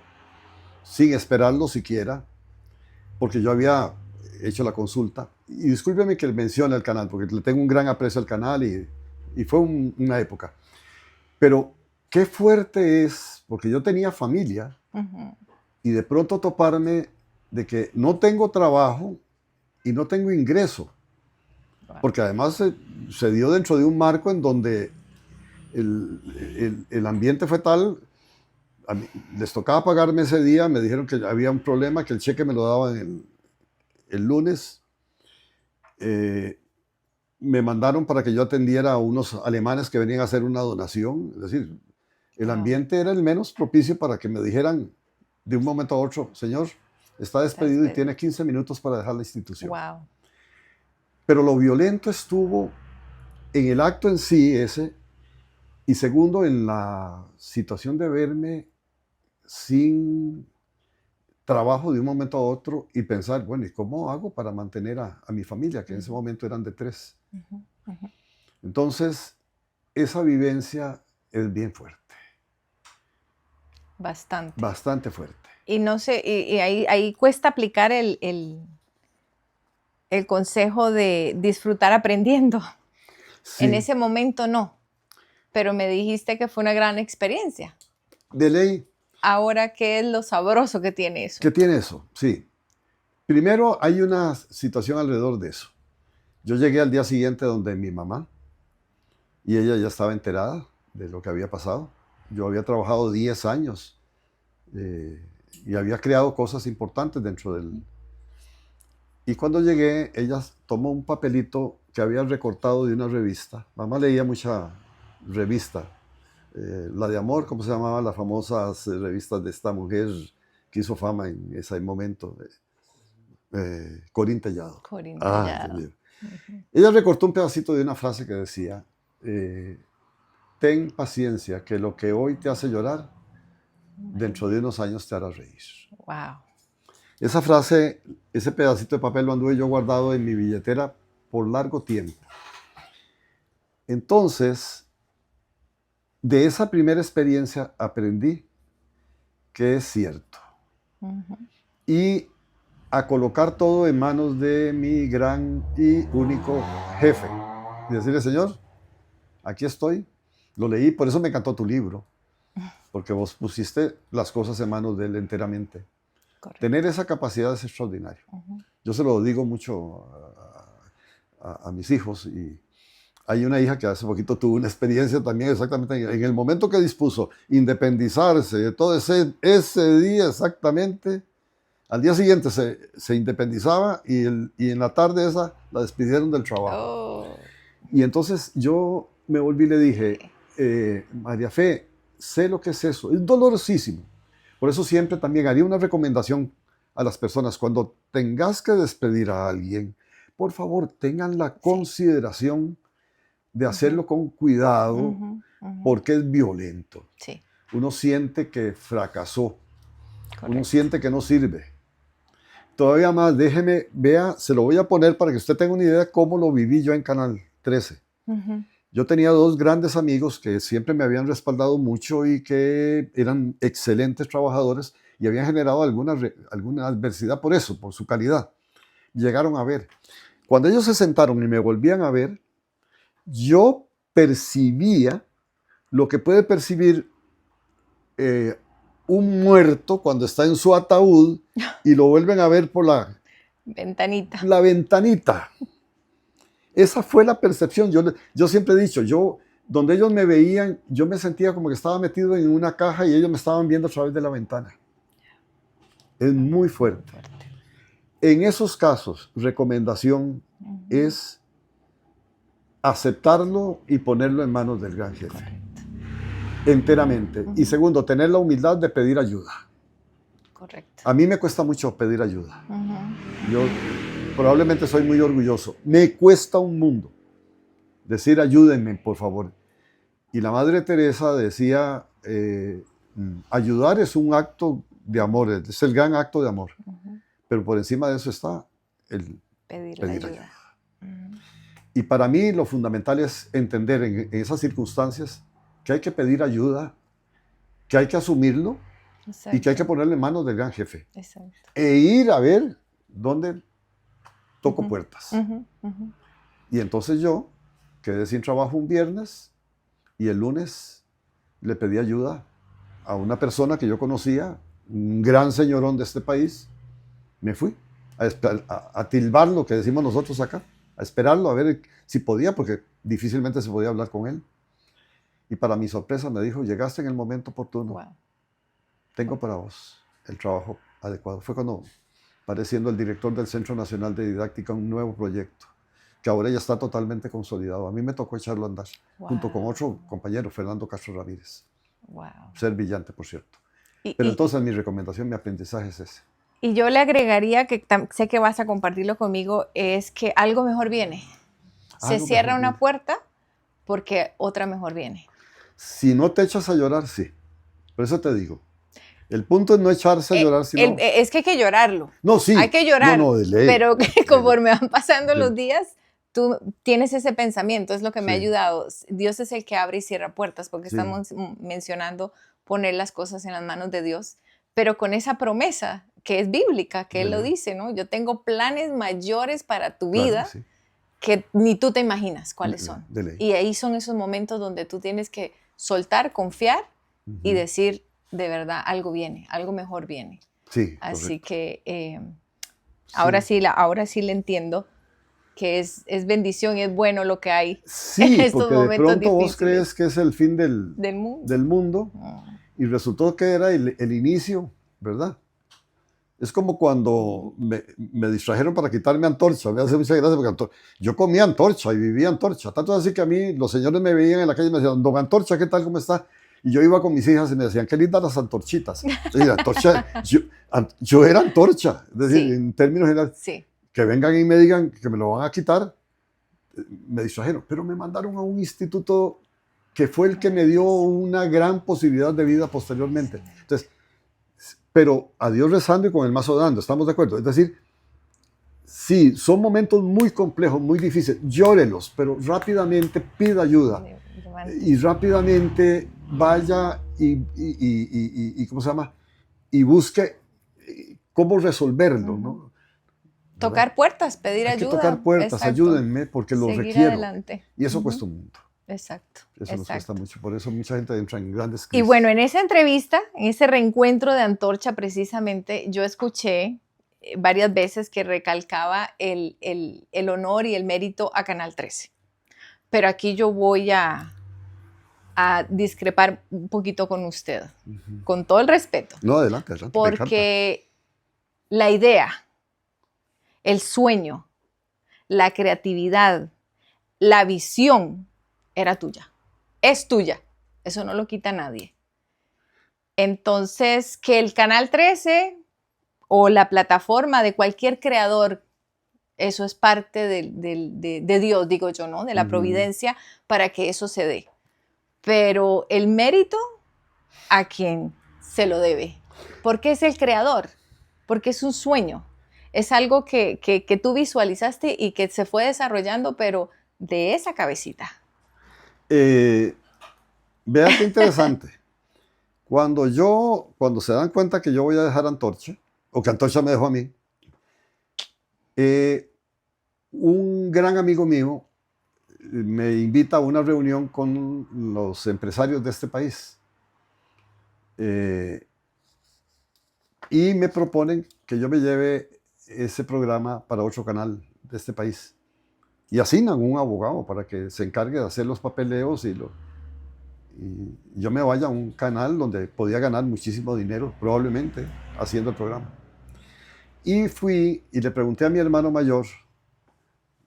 sin esperarlo siquiera, porque yo había hecho la consulta. Y discúlpeme que mencione el canal, porque le tengo un gran aprecio al canal y fue una época. Pero qué fuerte es, porque yo tenía familia y de pronto toparme de que no tengo trabajo y no tengo ingreso. Porque además se dio dentro de un marco en donde el ambiente fue tal, a mí, les tocaba pagarme ese día, me dijeron que había un problema, que el cheque me lo daban el lunes. Me mandaron para que yo atendiera a unos alemanes que venían a hacer una donación. Es decir, el ambiente era el menos propicio para que me dijeran de un momento a otro, señor, está despedido y tiene 15 minutos para dejar la institución. Wow. Pero lo violento estuvo en el acto en sí ese, y segundo, en la situación de verme sin trabajo de un momento a otro y pensar, bueno, ¿y cómo hago para mantener a mi familia? Que en ese momento eran de 3. Entonces, esa vivencia es bien fuerte. Bastante. Bastante fuerte. Y no sé, y ahí cuesta aplicar el consejo de disfrutar aprendiendo. Sí. En ese momento no, pero me dijiste que fue una gran experiencia. De ley. Ahora, ¿qué es lo sabroso que tiene eso? ¿Qué tiene eso? Sí. Primero, hay una situación alrededor de eso. Yo llegué al día siguiente donde mi mamá, y ella ya estaba enterada de lo que había pasado. Yo había trabajado 10 años y había creado cosas importantes dentro del... Y cuando llegué, ella tomó un papelito que había recortado de una revista. Mamá leía mucha revista. La de amor, ¿cómo se llamaba? Las famosas revistas de esta mujer que hizo fama en ese momento. Corín Tellado. Corín Tellado. Ella recortó un pedacito de una frase que decía, ten paciencia, que lo que hoy te hace llorar, dentro de unos años te hará reír. Wow. Esa frase, ese pedacito de papel lo anduve yo guardado en mi billetera por largo tiempo. Entonces, de esa primera experiencia aprendí que es cierto. Y a colocar todo en manos de mi gran y único jefe. Y decirle, Señor, aquí estoy. Lo leí, por eso me encantó tu libro. Porque vos pusiste las cosas en manos de él enteramente. Correcto. Tener esa capacidad es extraordinario. Yo se lo digo mucho a mis hijos. Y hay una hija que hace poquito tuvo una experiencia también exactamente en el momento que dispuso independizarse de todo ese día exactamente. Al día siguiente se independizaba y en la tarde esa la despidieron del trabajo. Oh. Y entonces yo me volví y le dije, María Fe, sé lo que es eso. Es dolorosísimo. Por eso siempre también haría una recomendación a las personas. Cuando tengas que despedir a alguien, por favor, tengan la consideración de hacerlo con cuidado, porque es violento. Sí. Uno siente que fracasó. Correcto. Uno siente que no sirve. Todavía más, déjeme, vea, se lo voy a poner para que usted tenga una idea de cómo lo viví yo en Canal 13. Yo tenía 2 grandes amigos que siempre me habían respaldado mucho y que eran excelentes trabajadores y habían generado alguna adversidad por eso, por su calidad. Llegaron a ver. Cuando ellos se sentaron y me volvían a ver, yo percibía lo que puede percibir un muerto cuando está en su ataúd y lo vuelven a ver por la ventanita. La ventanita. Esa fue la percepción. Yo siempre he dicho, yo donde ellos me veían, yo me sentía como que estaba metido en una caja y ellos me estaban viendo a través de la ventana. Es muy fuerte. En esos casos, recomendación es aceptarlo y ponerlo en manos del gran jefe. Enteramente. Y segundo, tener la humildad de pedir ayuda. Correcto. A mí me cuesta mucho pedir ayuda. Yo probablemente soy muy orgulloso. Me cuesta un mundo decir ayúdenme, por favor. Y la Madre Teresa decía, ayudar es un acto de amor, es el gran acto de amor. Pero por encima de eso está el pedir ayuda. Y para mí lo fundamental es entender en esas circunstancias que hay que pedir ayuda, que hay que asumirlo. Exacto. Y que hay que ponerle en manos del gran jefe. Exacto. E ir a ver dónde toco puertas. Y entonces yo quedé sin trabajo un viernes y el lunes le pedí ayuda a una persona que yo conocía, un gran señorón de este país. Me fui a tilbar lo que decimos nosotros acá, a esperarlo, a ver si podía, porque difícilmente se podía hablar con él. Y para mi sorpresa me dijo, llegaste en el momento oportuno. Wow. Tengo para vos el trabajo adecuado. Fue cuando, siendo el director del Centro Nacional de Didáctica, un nuevo proyecto, que ahora ya está totalmente consolidado. A mí me tocó echarlo a andar, junto con otro compañero, Fernando Castro Ramírez. Ser brillante, por cierto. Pero entonces mi recomendación, mi aprendizaje es ese. Y yo le agregaría, que sé que vas a compartirlo conmigo, es que algo mejor viene. Se cierra una puerta porque otra mejor viene. Si no te echas a llorar, sí. Por eso te digo. El punto es no echarse a llorar, sino... es que hay que llorarlo. No, sí. Hay que llorar. No, de ley. Pero que conforme van pasando los días, tú tienes ese pensamiento. Es lo que me ha ayudado. Dios es el que abre y cierra puertas, porque estamos mencionando poner las cosas en las manos de Dios, pero con esa promesa que es bíblica, que Él lo dice, ¿no? Yo tengo planes mayores para tu vida que ni tú te imaginas cuáles son. Y ahí son esos momentos donde tú tienes que soltar, confiar y decir, de verdad, algo viene, algo mejor viene. Sí, así que ahora sí le entiendo que es bendición y es bueno lo que hay en estos porque momentos de pronto difíciles. Vos crees que es el fin del mundo y resultó que era el inicio, ¿verdad? Es como cuando me distrajeron para quitarme antorcha. Me hace mucha gracia porque yo comía antorcha y vivía antorcha. Tanto así que a mí los señores me veían en la calle y me decían, don Antorcha, ¿qué tal? ¿Cómo está? Y yo iba con mis hijas y me decían, qué lindas las antorchitas. Entonces, antorcha, yo era antorcha. Es decir, en términos generales, que vengan y me digan que me lo van a quitar, me distrajeron. Pero me mandaron a un instituto que fue el que me dio una gran posibilidad de vida posteriormente. Entonces, pero a Dios rezando y con el mazo dando, ¿estamos de acuerdo? Es decir, sí, son momentos muy complejos, muy difíciles, llórelos, pero rápidamente pida ayuda y rápidamente vaya y ¿cómo se llama? Y busque cómo resolverlo, ¿no? Tocar puertas, pedir ayuda. Hay que tocar puertas, ayúdenme porque lo requiero. Adelante. Y eso cuesta un mundo. Exacto. Eso nos cuesta mucho, por eso mucha gente entra en grandes crisis. Y bueno, en esa entrevista, en ese reencuentro de Antorcha precisamente, yo escuché varias veces que recalcaba el honor y el mérito a Canal 13. Pero aquí yo voy a discrepar un poquito con usted, con todo el respeto. No, adelante. Porque la idea, el sueño, la creatividad, la visión era tuya, es tuya, eso no lo quita nadie. Entonces, que el Canal 13 o la plataforma de cualquier creador, eso es parte de Dios, digo yo, ¿no? De la providencia para que eso se dé. Pero el mérito, ¿a quién se lo debe? Porque es el creador, porque es un sueño, es algo que tú visualizaste y que se fue desarrollando, pero de esa cabecita. Vean qué interesante. Cuando se dan cuenta que yo voy a dejar Antorcha, o que Antorcha me dejó a mí, un gran amigo mío me invita a una reunión con los empresarios de este país. Y me proponen que yo me lleve ese programa para otro canal de este país. y asignan un abogado para que se encargue de hacer los papeleos y yo me vaya a un canal donde podía ganar muchísimo dinero, probablemente, haciendo el programa. Y fui y le pregunté a mi hermano mayor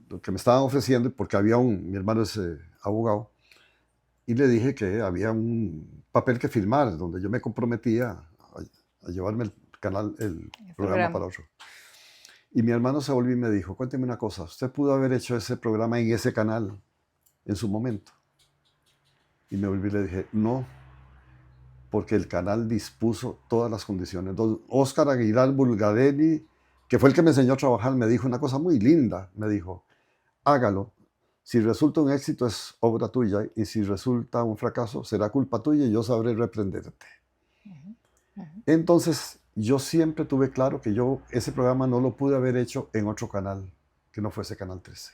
lo que me estaban ofreciendo, porque mi hermano es abogado, y le dije que había un papel que firmar donde yo me comprometía a llevarme el programa para otro. Y mi hermano se volvió y me dijo, cuénteme una cosa, usted pudo haber hecho ese programa en ese canal en su momento. Y me volví y le dije, no, porque el canal dispuso todas las condiciones. Entonces, Óscar Aguilar Bulgarelli, que fue el que me enseñó a trabajar, me dijo una cosa muy linda. Me dijo, hágalo. Si resulta un éxito es obra tuya y si resulta un fracaso será culpa tuya y yo sabré reprenderte. Entonces, yo siempre tuve claro que yo ese programa no lo pude haber hecho en otro canal que no fuese Canal 13.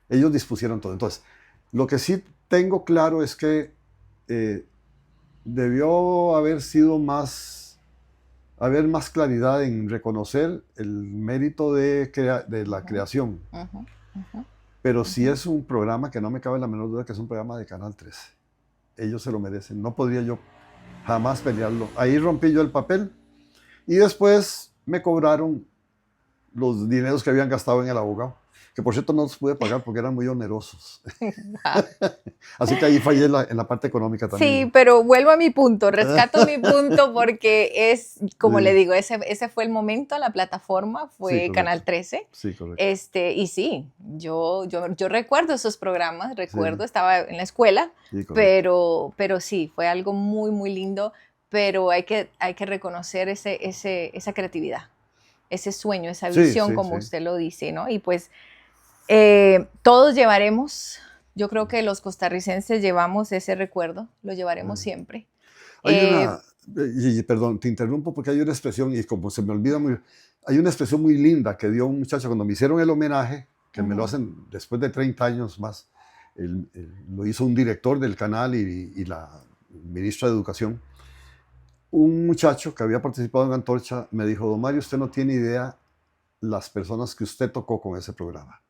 Ellos dispusieron todo. Entonces, lo que sí tengo claro es que debió haber sido haber más claridad en reconocer el mérito de la creación. Pero sí es un programa que no me cabe la menor duda que es un programa de Canal 13. Ellos se lo merecen. No podría yo jamás pelearlo. Ahí rompí yo el papel y después me cobraron los dineros que habían gastado en el abogado, que por cierto no los pude pagar porque eran muy onerosos. Así que ahí fallé en la parte económica también. Sí, pero vuelvo a mi punto, rescato mi punto porque es, como le digo, ese fue el momento, la plataforma fue Sí, Canal 13. Sí, correcto. Y sí, yo recuerdo esos programas, estaba en la escuela, Sí, correcto. pero sí, fue algo muy, muy lindo, pero hay que reconocer esa creatividad, ese sueño, esa visión, como usted lo dice, ¿no? Y pues todos llevaremos, yo creo que los costarricenses llevamos ese recuerdo, lo llevaremos siempre. Perdón, te interrumpo porque hay una expresión, y como se me olvida hay una expresión muy linda que dio un muchacho cuando me hicieron el homenaje, que me lo hacen después de 30 años más, lo hizo un director del canal y la ministra de Educación. Un muchacho que había participado en Antorcha me dijo, don Mario, usted no tiene idea las personas que usted tocó con ese programa.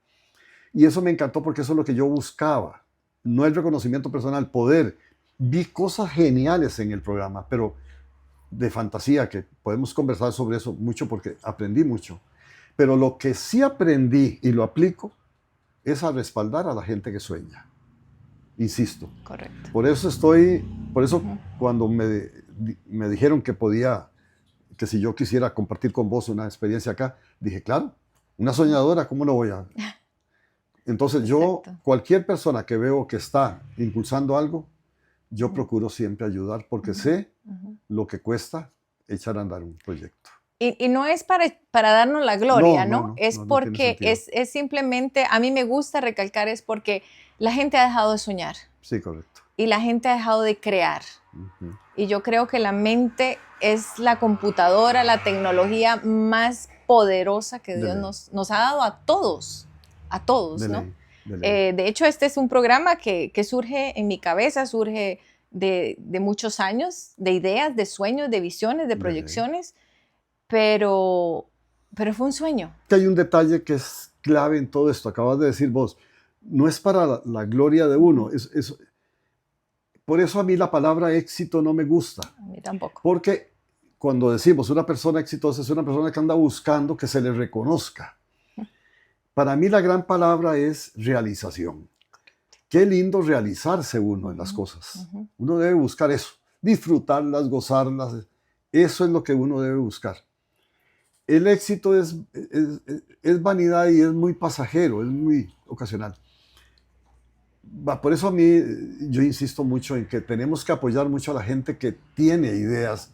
Y eso me encantó porque eso es lo que yo buscaba. No el reconocimiento personal, poder. Vi cosas geniales en el programa, pero de fantasía, que podemos conversar sobre eso mucho porque aprendí mucho. Pero lo que sí aprendí y lo aplico es a respaldar a la gente que sueña. Insisto. Correcto. Por eso cuando me dijeron que si yo quisiera compartir con vos una experiencia acá, dije, claro, una soñadora, ¿cómo no voy a...? Entonces yo, cualquier persona que veo que está impulsando algo, yo procuro siempre ayudar porque sé lo que cuesta echar a andar un proyecto. Y no es para darnos la gloria, ¿no? Es no porque es simplemente, a mí me gusta recalcar, es porque la gente ha dejado de soñar. Sí, correcto. Y la gente ha dejado de crear. Y yo creo que la mente es la computadora, la tecnología más poderosa que Dios nos ha dado a todos, ¿no? De hecho, este es un programa que surge en mi cabeza, surge de muchos años, de ideas, de sueños, de visiones, de proyecciones, pero fue un sueño. Hay un detalle que es clave en todo esto, acabas de decir vos, no es para la gloria de uno, por eso a mí la palabra éxito no me gusta. A mí tampoco. Porque cuando decimos una persona exitosa es una persona que anda buscando que se le reconozca. Para mí la gran palabra es realización. Qué lindo realizarse uno en las cosas. Uno debe buscar eso, disfrutarlas, gozarlas. Eso es lo que uno debe buscar. El éxito es vanidad y es muy pasajero, es muy ocasional. Por eso a mí yo insisto mucho en que tenemos que apoyar mucho a la gente que tiene ideas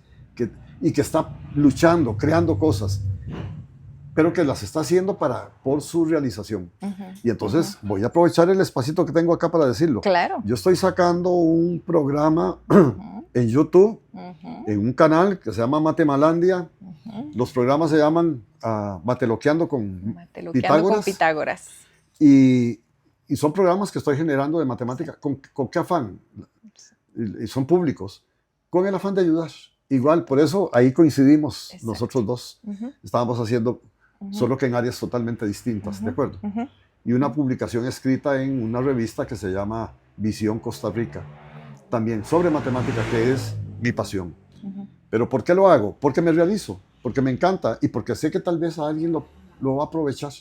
y que está luchando, creando cosas, pero que las está haciendo por su realización. Y entonces voy a aprovechar el espacito que tengo acá para decirlo. Claro. Yo estoy sacando un programa en YouTube, en un canal que se llama Matemalandia. Los programas se llaman Mateloqueando con Pitágoras. Y son programas que estoy generando de matemática. ¿Con qué afán? Y son públicos. Con el afán de ayudar. Igual, por eso ahí coincidimos. Nosotros dos. Estábamos haciendo, solo que en áreas totalmente distintas, ¿de acuerdo? y una publicación escrita en una revista que se llama Visión Costa Rica, también sobre matemática, que es mi pasión. ¿Pero por qué lo hago? Porque me realizo, porque me encanta y porque sé que tal vez a alguien lo va a aprovechar.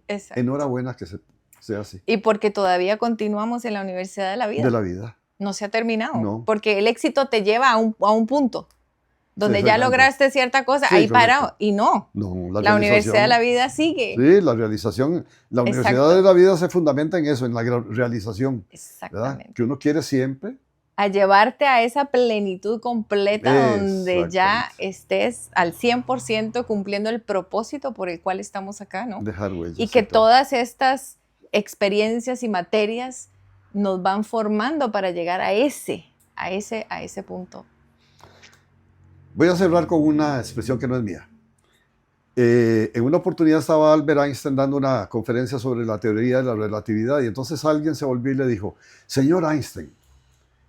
Exacto. Enhorabuena que sea así. Y porque todavía continuamos en la Universidad de la Vida. De la vida. No se ha terminado. No. Porque el éxito te lleva a un punto donde Sí, ya exactamente. lograste cierta cosa, Sí, ahí correcto. parado. Y no, No, la Universidad de la Vida sigue. Sí, la realización. La Universidad Exacto. de la Vida se fundamenta en eso, en la realización. ¿Verdad? Exactamente. Que uno quiere siempre. A llevarte a esa plenitud completa donde ya Exactamente. estés al 100% cumpliendo el propósito por el cual estamos acá, ¿no? Dejar huellas. Y que exactamente. todas estas experiencias y materias nos van formando para llegar a ese punto. Voy a cerrar con una expresión que no es mía. En una oportunidad estaba Albert Einstein dando una conferencia sobre la teoría de la relatividad y entonces alguien se volvió y le dijo, señor Einstein,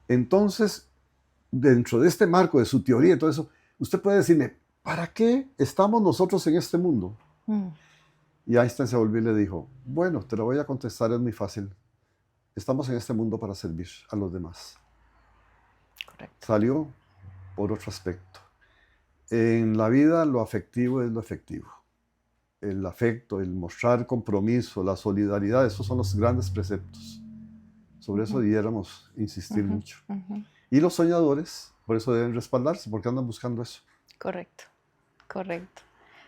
entonces dentro de este marco de su teoría y todo eso, usted puede decirme, ¿para qué estamos nosotros en este mundo? Y Einstein se volvió y le dijo, bueno, te lo voy a contestar, es muy fácil. Estamos en este mundo para servir a los demás. Correcto. Salió por otro aspecto. En la vida lo afectivo es lo efectivo. El afecto, el mostrar compromiso, la solidaridad, esos son los grandes preceptos. Sobre eso debiéramos insistir mucho. Y los soñadores, por eso deben respaldarse, porque andan buscando eso. Correcto, correcto.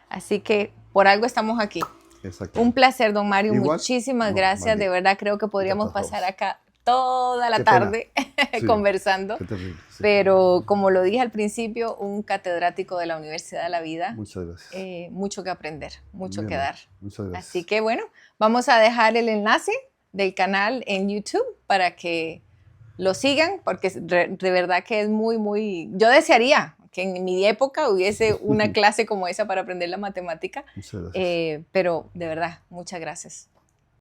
Así que por algo estamos aquí. Exacto. Un placer, don Mario. Igual, Muchísimas no, gracias. más bien. De verdad creo que podríamos Encantados. pasar acá toda la Qué pena. tarde Sí, conversando. Qué terrible. Sí. Pero como lo dije al principio, un catedrático de la Universidad de la Vida. Muchas gracias. Mucho que aprender, mucho Bien, que dar. Muchas gracias. Así que bueno, vamos a dejar el enlace del canal en YouTube para que lo sigan, porque de verdad que es muy, muy... Yo desearía que en mi época hubiese una clase como esa para aprender la matemática, Muchas gracias. pero de verdad, muchas gracias.